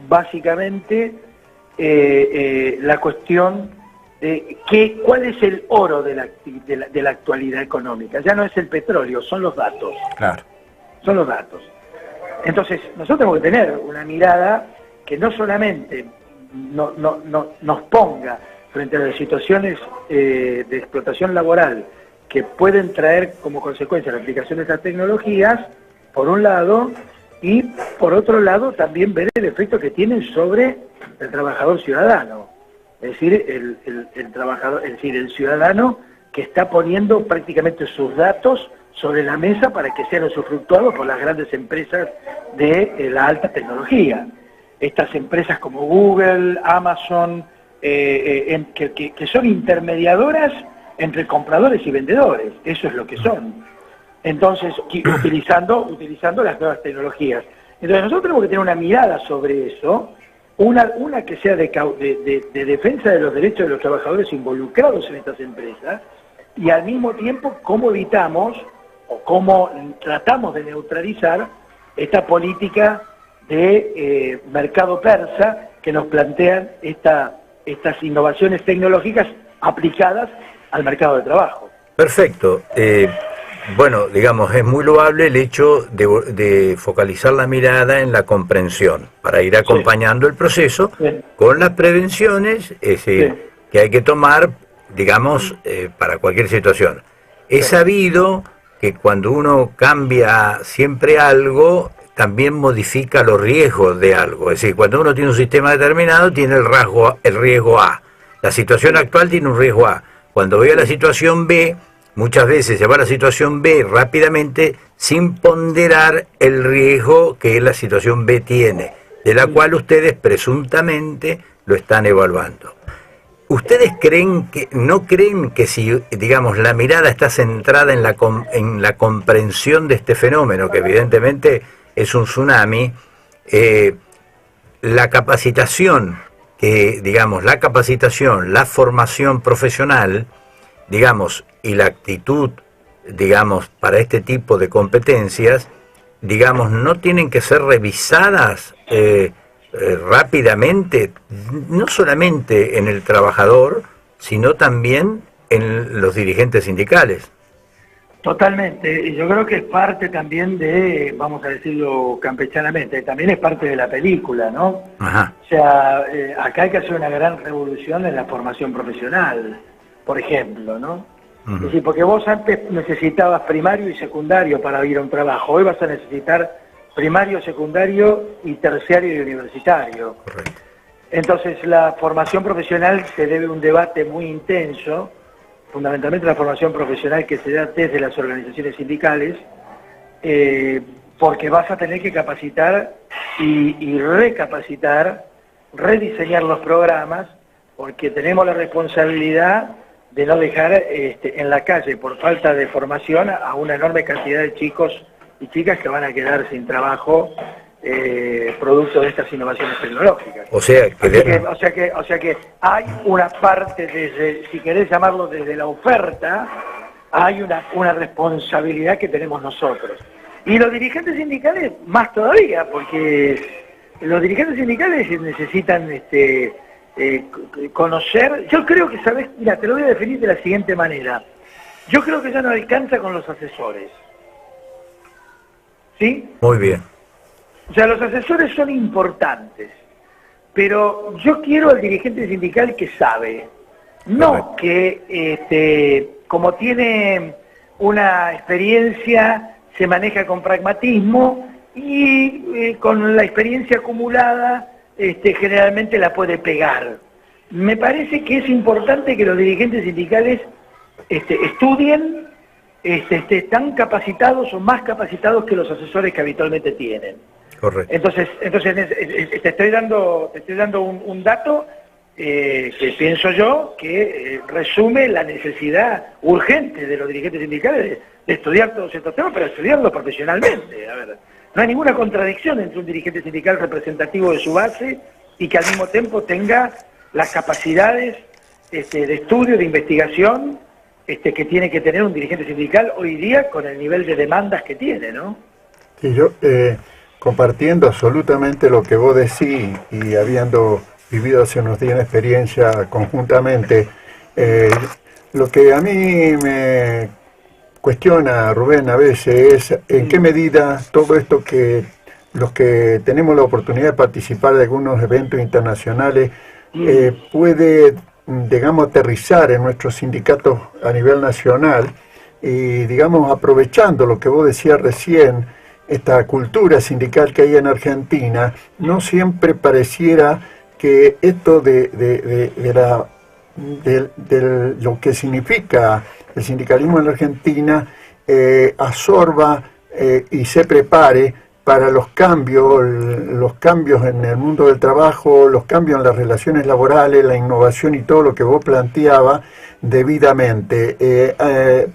básicamente la cuestión de cuál es el oro de la actualidad económica. Ya no es el petróleo, son los datos. Claro. Son los datos. Entonces, nosotros tenemos que tener una mirada que no solamente nos ponga frente a las situaciones de explotación laboral que pueden traer como consecuencia la aplicación de estas tecnologías, por un lado, y por otro lado también ver el efecto que tienen sobre el trabajador ciudadano. Es decir, el trabajador, es decir, el ciudadano que está poniendo prácticamente sus datos sobre la mesa para que sean usufructuados por las grandes empresas de la alta tecnología. Estas empresas como Google, Amazon, que son intermediadoras entre compradores y vendedores, eso es lo que son. Entonces, utilizando las nuevas tecnologías. Entonces nosotros tenemos que tener una mirada sobre eso, una que sea de defensa de los derechos de los trabajadores involucrados en estas empresas, y al mismo tiempo cómo evitamos o cómo tratamos de neutralizar esta política de mercado persa que nos plantean estas innovaciones tecnológicas aplicadas al mercado de trabajo. Perfecto. Bueno, digamos, es muy loable el hecho de focalizar la mirada en la comprensión para ir acompañando el proceso con las prevenciones que hay que tomar, digamos, para cualquier situación. Es sabido que cuando uno cambia siempre algo, también modifica los riesgos de algo. Es decir, cuando uno tiene un sistema determinado, tiene el riesgo A. La situación actual tiene un riesgo A. Cuando ve a la situación B, muchas veces se va a la situación B rápidamente sin ponderar el riesgo que la situación B tiene, de la cual ustedes presuntamente lo están evaluando. ¿Ustedes no creen que si, digamos, la mirada está centrada en la comprensión de este fenómeno, que evidentemente es un tsunami, la capacitación, la formación profesional, digamos, y la actitud, digamos, para este tipo de competencias, digamos, no tienen que ser revisadas rápidamente, no solamente en el trabajador, sino también en los dirigentes sindicales? Totalmente, y yo creo que es parte también de, vamos a decirlo campechanamente, también es parte de la película, ¿no? Ajá. O sea, acá hay que hacer una gran revolución en la formación profesional, por ejemplo, ¿no? Es decir, porque vos antes necesitabas primario y secundario para ir a un trabajo, hoy vas a necesitar primario, secundario y terciario y universitario. Correcto. Entonces la formación profesional se debe a un debate muy intenso, fundamentalmente la formación profesional que se da desde las organizaciones sindicales, porque vas a tener que capacitar y recapacitar, rediseñar los programas, porque tenemos la responsabilidad de no dejar en la calle por falta de formación a una enorme cantidad de chicos y chicas que van a quedar sin trabajo producto de estas innovaciones tecnológicas. O sea que hay una parte, desde, si querés llamarlo desde la oferta, hay una responsabilidad que tenemos nosotros. Y los dirigentes sindicales más todavía, porque los dirigentes sindicales necesitan conocer. Yo creo que, ¿sabes? Mira, te lo voy a definir de la siguiente manera. Yo creo que ya no alcanza con los asesores. ¿Sí? Muy bien. O sea, los asesores son importantes, pero yo quiero al dirigente sindical que sabe, no que como tiene una experiencia se maneja con pragmatismo y con la experiencia acumulada generalmente la puede pegar. me parece que es importante que los dirigentes sindicales estudien, están capacitados o más capacitados que los asesores que habitualmente tienen. Correcto. Entonces te estoy dando un dato que pienso yo que resume la necesidad urgente de los dirigentes sindicales de estudiar todos estos temas, pero estudiarlos profesionalmente. A ver, no hay ninguna contradicción entre un dirigente sindical representativo de su base y que al mismo tiempo tenga las capacidades de estudio, de investigación que tiene que tener un dirigente sindical hoy día con el nivel de demandas que tiene, ¿no? Sí, yo compartiendo absolutamente lo que vos decís y habiendo vivido hace unos días una experiencia conjuntamente, lo que a mí me cuestiona, Rubén, a veces es en qué medida todo esto que los que tenemos la oportunidad de participar de algunos eventos internacionales puede, digamos, aterrizar en nuestros sindicatos a nivel nacional y, digamos, aprovechando lo que vos decías recién, esta cultura sindical que hay en Argentina, no siempre pareciera que esto de lo que significa el sindicalismo en la Argentina absorba y se prepare para los cambios en el mundo del trabajo, los cambios en las relaciones laborales, la innovación y todo lo que vos planteabas debidamente.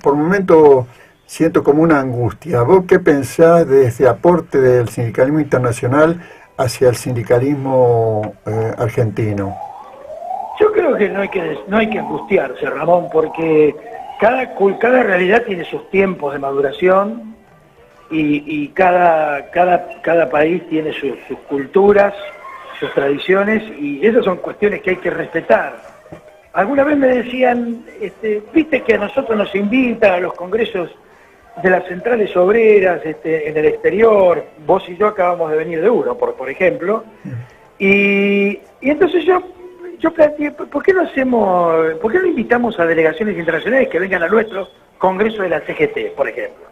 Por momentos siento como una angustia. ¿Vos qué pensás de este aporte del sindicalismo internacional hacia el sindicalismo argentino? Yo creo que no hay que angustiarse, Ramón, porque cada realidad tiene sus tiempos de maduración y cada país tiene sus culturas, sus tradiciones, y esas son cuestiones que hay que respetar. Alguna vez me decían, viste que a nosotros nos invitan a los congresos de las centrales obreras en el exterior, vos y yo acabamos de venir de uno, por ejemplo, y entonces yo planteé, ¿por qué no invitamos a delegaciones internacionales que vengan a nuestro congreso de la CGT, por ejemplo?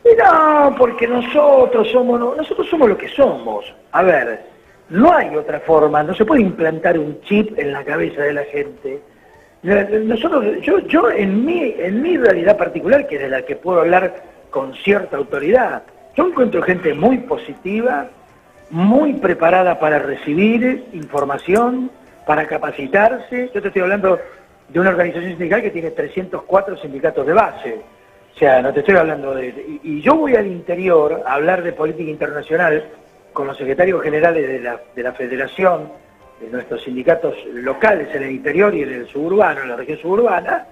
Y no, porque nosotros somos lo que somos. A ver, no hay otra forma, no se puede implantar un chip en la cabeza de la gente. Yo en mi realidad particular, que es de la que puedo hablar con cierta autoridad, yo encuentro gente muy positiva, muy preparada para recibir información, para capacitarse. Yo te estoy hablando de una organización sindical que tiene 304 sindicatos de base. O sea, no te estoy hablando de... Y yo voy al interior a hablar de política internacional con los secretarios generales de la federación, de nuestros sindicatos locales en el interior y en el suburbano, en la región suburbana,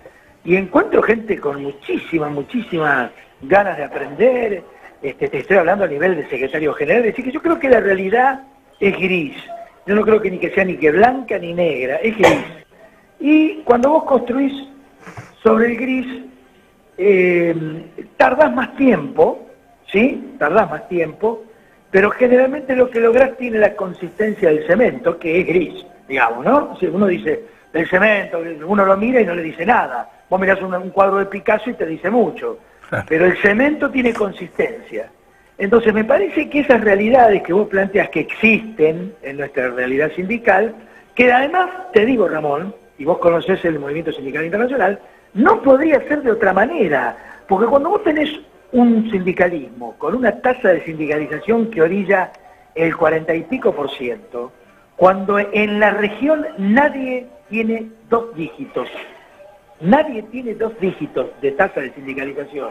y encuentro gente con muchísimas ganas de aprender. Te estoy hablando a nivel de secretario general, es decir, que yo creo que la realidad es gris. Yo no creo que sea ni que blanca ni negra, es gris. Y cuando vos construís sobre el gris, tardás más tiempo, ¿sí? Tardás más tiempo, pero generalmente lo que lográs tiene la consistencia del cemento, que es gris, digamos, ¿no? O sea, uno dice, el cemento, uno lo mira y no le dice nada. Vos mirás un cuadro de Picasso y te dice mucho, pero el cemento tiene consistencia. Entonces me parece que esas realidades que vos planteas que existen en nuestra realidad sindical, que además, te digo, Ramón, y vos conocés el movimiento sindical internacional, no podría ser de otra manera, porque cuando vos tenés un sindicalismo con una tasa de sindicalización que orilla el 40 y pico %, cuando en la región nadie tiene 2 dígitos, nadie tiene 2 dígitos de tasa de sindicalización,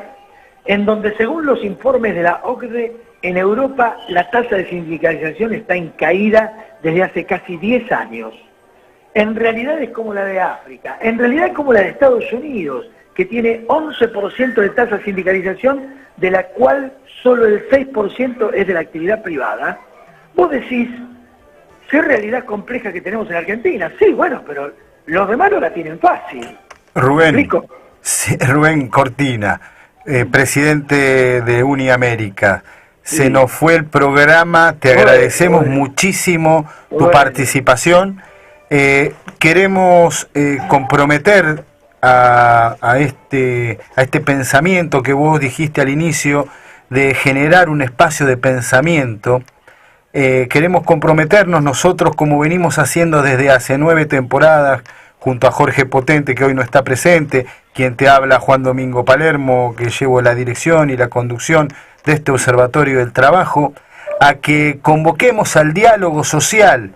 en donde según los informes de la OCDE, en Europa la tasa de sindicalización está en caída desde hace casi 10 años. En realidad es como la de África, en realidad es como la de Estados Unidos, que tiene 11% de tasa de sindicalización, de la cual solo el 6% es de la actividad privada. Vos decís, ¿qué realidad compleja que tenemos en Argentina? Sí, bueno, pero los demás no la tienen fácil. Rubén, sí, Rubén Cortina, presidente de Uniamérica. Sí. Se nos fue el programa, te agradecemos muchísimo tu participación. Queremos comprometer a este pensamiento que vos dijiste al inicio, de generar un espacio de pensamiento queremos comprometernos nosotros, como venimos haciendo desde hace 9 temporadas, junto a Jorge Potente, que hoy no está presente, quien te habla, Juan Domingo Palermo, que llevo la dirección y la conducción de este Observatorio del Trabajo, a que convoquemos al diálogo social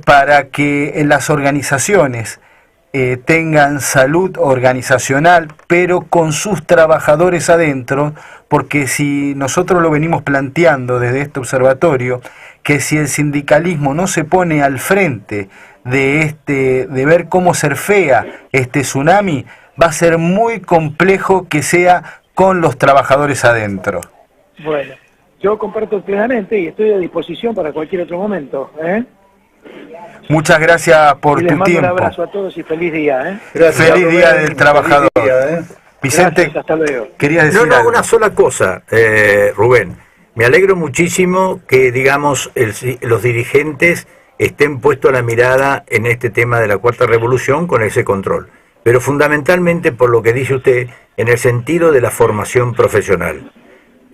para que en las organizaciones tengan salud organizacional, pero con sus trabajadores adentro, porque si nosotros lo venimos planteando desde este observatorio, que si el sindicalismo no se pone al frente de ver cómo surfea este tsunami, va a ser muy complejo que sea con los trabajadores adentro. Bueno, yo comparto plenamente y estoy a disposición para cualquier otro momento, ¿eh? Muchas gracias por tu tiempo. Les mando un abrazo a todos y feliz día, ¿eh? Gracias, feliz Día del Trabajador. Vicente, gracias, hasta luego. ¿Querías decir algo? Una sola cosa, Rubén. Me alegro muchísimo que, digamos, los dirigentes estén puestos la mirada en este tema de la Cuarta Revolución con ese control. Pero fundamentalmente, por lo que dice usted, en el sentido de la formación profesional.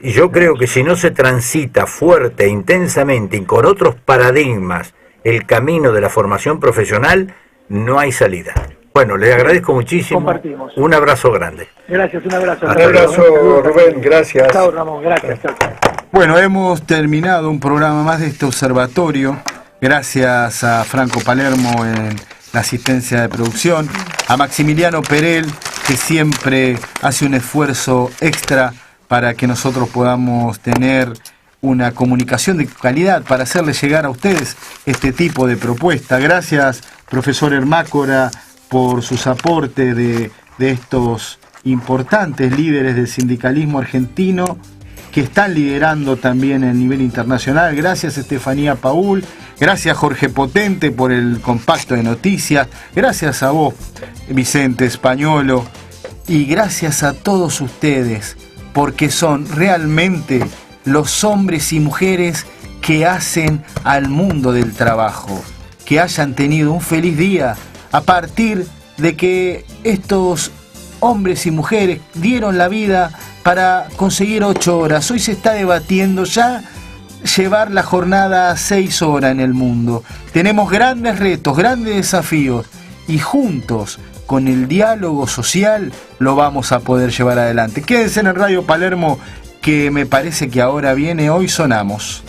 Y yo creo que si no se transita fuerte e intensamente y con otros paradigmas el camino de la formación profesional, no hay salida. Bueno, le agradezco muchísimo. Compartimos. Un abrazo grande. Gracias, un abrazo. Un abrazo, Rubén, gracias. Chao, Ramón, gracias. Chao. Bueno, hemos terminado un programa más de este observatorio. Gracias a Franco Palermo en la asistencia de producción, a Maximiliano Perel, que siempre hace un esfuerzo extra para que nosotros podamos tener una comunicación de calidad para hacerles llegar a ustedes este tipo de propuesta. Gracias, profesor Hermácora, por sus aportes de estos importantes líderes del sindicalismo argentino que están liderando también el nivel internacional. Gracias, Estefanía Paul. Gracias, Jorge Potente, por el compacto de noticias. Gracias a vos, Vicente Españolo. Y gracias a todos ustedes, porque son realmente los hombres y mujeres que hacen al mundo del trabajo. Que hayan tenido un feliz día a partir de que estos hombres y mujeres dieron la vida para conseguir 8 horas. Hoy se está debatiendo ya llevar la jornada a 6 horas en el mundo. Tenemos grandes retos, grandes desafíos y juntos, con el diálogo social, lo vamos a poder llevar adelante. Quédense en el Radio Palermo, que me parece que ahora viene Hoy Sonamos.